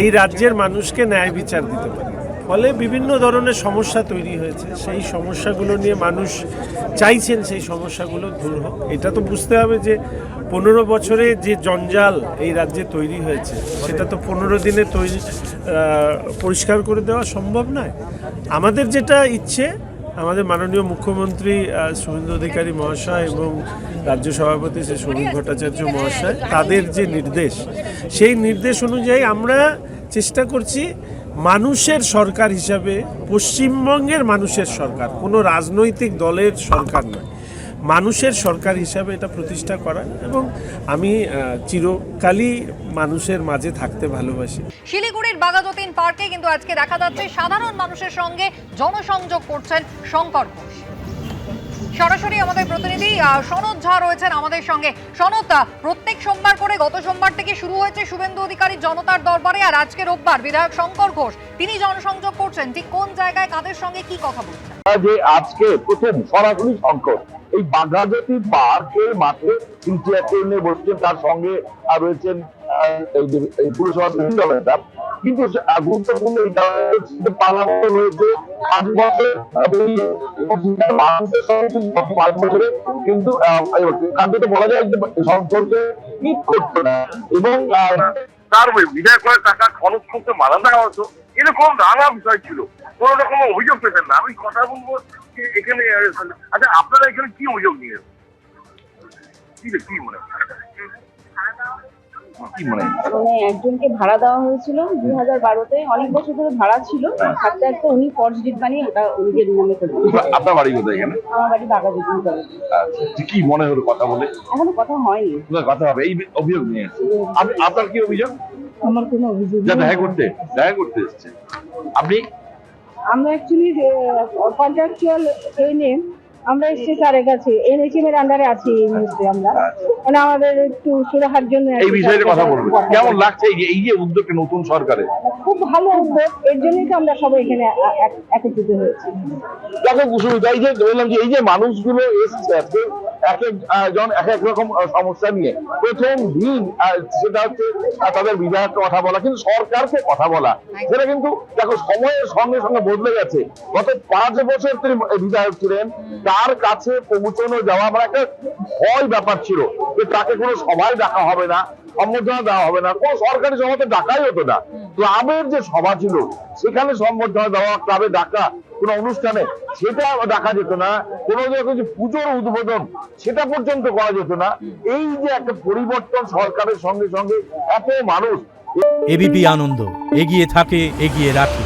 এই রাজ্যের মানুষকে ন্যায় বিচার দিতে পারি। ফলে বিভিন্ন ধরনের সমস্যা তৈরি হয়েছে, সেই সমস্যাগুলো নিয়ে মানুষ চাইছেন সেই সমস্যাগুলো দূর হোক। এটা তো বুঝতে হবে যে 15 বছরে যে জঞ্জাল এই রাজ্যে তৈরি হয়েছে সেটা তো 15 দিনে পরিষ্কার করে দেওয়া সম্ভব নয়। আমাদের যেটা ইচ্ছে, আমাদের মাননীয় মুখ্যমন্ত্রী শুভেন্দু অধিকারী মহাশয় এবং রাজ্য সভাপতি শ্রী শ্রমিক ভট্টাচার্য মহাশয়, তাদের যে নির্দেশ, সেই নির্দেশ অনুযায়ী আমরা চেষ্টা করছি মানুষের সরকার হিসাবে, পশ্চিমবঙ্গের মানুষের সরকার, কোনো রাজনৈতিক দলের সরকার নয়, মানুষের সরকার হিসাবে এটা প্রতিষ্ঠা করা। এবং আমি চিরকালই মানুষের মাঝে থাকতে ভালোবাসি। শিলিগুড়ির বাঘাযতীন পার্কে কিন্তু আজকে দেখা যাচ্ছে সাধারণ মানুষের সঙ্গে জনসংযোগ করছেন শঙ্কর ঘোষ। সরাসরি আমাদের প্রতিনিধি সনদ ঝা রয়েছেন আমাদের সঙ্গে। সনদ, প্রত্যেক সোমবার করে গত সোমবার থেকে শুরু হয়েছে শুভেন্দু অধিকারী জনতার দরবারে, আর আজকে রোববার বিধায়ক শঙ্কর ঘোষ তিনি জনসংযোগ করছেন। ঠিক কোন জায়গায়, কাদের সঙ্গে কি কথা বলছেন? যে আজকে প্রথম সরাসরি শঙ্কর এই বাঘাযতীন পার্কের মাঠে তিনি চেয়ারে বসছেন, তার সঙ্গে রয়েছেন এই পুরসভার বিভিন্ন নেতা। কিন্তু গুরুত্বপূর্ণ পালাবদল হয়েছে 5 বছর মানুষের সঙ্গে 5 বছরে কিন্তু কার্যত বলা যায় যে শঙ্করকে ঠিক করতো না এবং তার বিধায়ক করে টাকা খরচ করতে মানা দেওয়া হতো, এরকম নানা বিষয় ছিল। কোন রকম অভিযোগ পেতেন না। আমি কথা বলবো এখানে, আচ্ছা আপনারা এখানে কি অভিযোগ নিয়ে কি মনে হয়? মানে একজনকে ভাড়া দেওয়া হয়েছিল 2012-তে, অনেক বছর ধরে ভাড়া ছিল, থাকতে থাকতে উনি ফর্জরিট বানিয়ে ওটা নিজের নামে করতেন। আপনার বাড়ি কোথায়? এখানে আমার বাড়ি বাঘাযতীন করে। আচ্ছা, কি মনে হলো কথা বলে? এখনো কথা হয়নি, কথা হবে এই অভিযোগ নিয়ে। আপনার কি অভিযোগ? আমার কোনো অভিযোগ নেই। দেখা করতে এসেছে আপনি? আমরা অ্যাকচুয়ালি কন্ট্রাকচুয়াল এনে আমরা এসেছি স্যারের কাছে, এনএইচএম এর আন্ডারে আছি এই মুহূর্তে আমরা, মানে আমাদের একটু সুরাহার জন্য এই বিষয়ে কথা বলবো। কেমন লাগছে এই যে উদ্যোগটা নতুন সরকারের? খুব ভালো উদ্যোগ, এর জন্যই তো আমরা সবাই এখানে একত্রিত হয়েছি। দেখো কুসুমিতা, এই যে বললাম যে এই যে মানুষগুলো এসেছে আজকে এক এক রকম সমস্যা নিয়ে, প্রথম দিন সেটা হচ্ছে তাদের বিধায়ককে কথা বলা, কিন্তু সরকারকে কথা বলা, সেটা কিন্তু দেখো সময়ের সঙ্গে সঙ্গে বদলে গেছে। গত 5 বছর তিনি বিধায়ক ছিলেন, তার কাছে পৌঁছানো যাওয়া আমার একটা ভয় ব্যাপার ছিল যে তাকে কোনো সভায় ডাকা হবে না, সম্বর্ধনা দেওয়া হবে না, কোনো সরকারি সভাতে ডাকাই হতো না। ক্লাবের যে সভা ছিল সেখানে সম্বর্ধনা দেওয়া, ক্লাবে ডাকা কোনো অনুষ্ঠানে সেটা দেখা যেত না, কোনো যে পুজোর উদ্বোধন সেটা পর্যন্ত করা যেত না। এই যে একটা পরিবর্তন সরকারের সঙ্গে সঙ্গে এত মানুষ। এবিপি আনন্দ এগিয়ে থাকে, এগিয়ে রাখে।